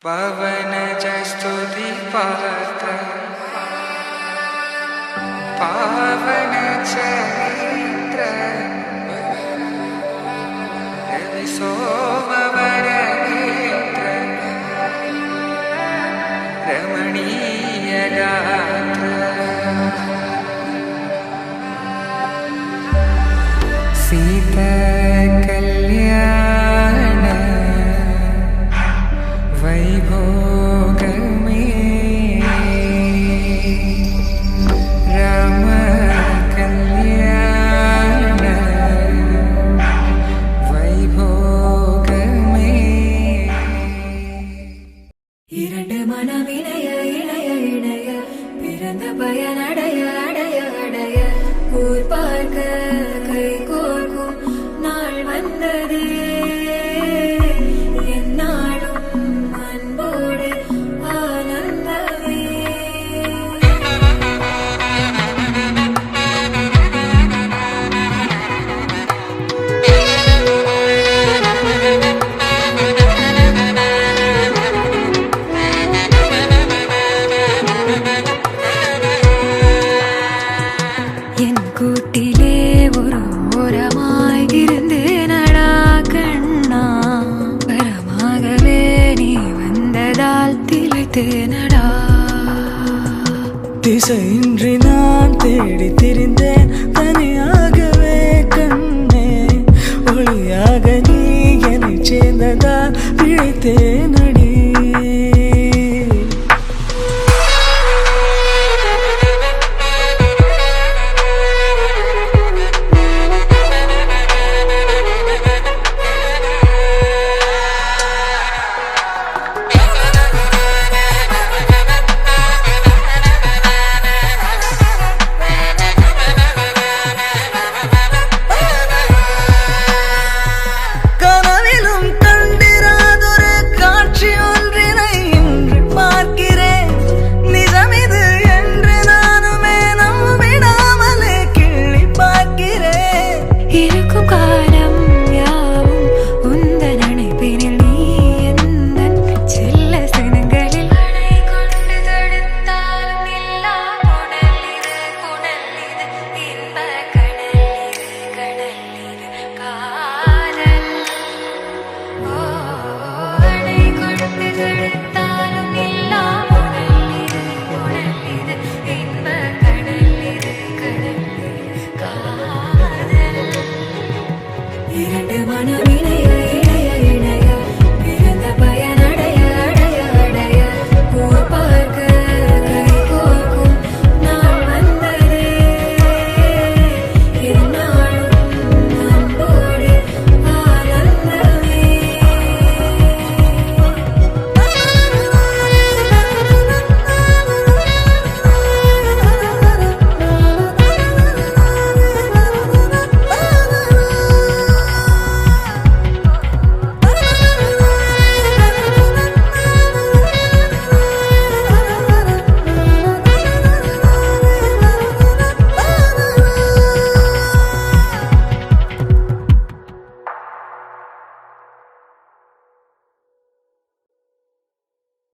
पवनज स्तुति पात्र पावन चरित्र रवि सोमवर नेत्र रमणीय गात्र सीता कल्याण वैभोग में राम कल्याण वैभोग में இரண்டு மனமிணைய இணைய இணைய பிறந்த பயனடைய அடைய அடைய ஊர் பார்க்க கை கோர்க்கும் நாள் வந்ததே என்னாலும் அன்போடு ஆனந்தமே என் கூட்டிலே ஒரு ஓரமாய் இருந்தேனடா கண்ணா வரமாகவே நீ வந்ததால் திளைத்தேனடா திசையின்றி நான் தேடி திரிந்தேன் தனியாகவே கண்ணே ஒளியாக நீ என்னை சேர்ந்ததால் பிழைத்தேன்